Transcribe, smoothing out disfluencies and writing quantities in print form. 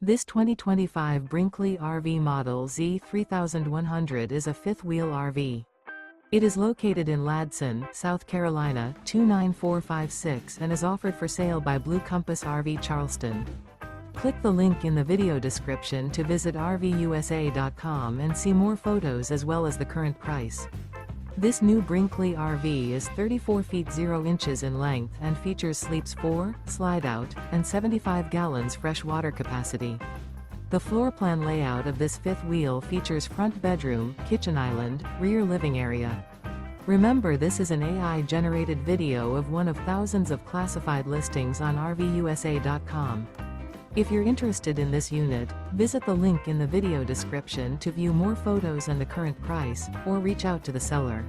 This 2025 Brinkley RV Model Z 3100 is a fifth-wheel RV. It is located in Ladson, South Carolina, 29456 and is offered for sale by Blue Compass RV Charleston. Click the link in the video description to visit RVUSA.com and see more photos as well as the current price. This new Brinkley RV is 34 feet 0 inches in length and features sleeps 4, slide-out, and 75 gallons fresh water capacity. The floor plan layout of this fifth wheel features front bedroom, kitchen island, rear living area. Remember, this is an AI-generated video of one of thousands of classified listings on RVUSA.com. If you're interested in this unit, visit the link in the video description to view more photos and the current price, or reach out to the seller.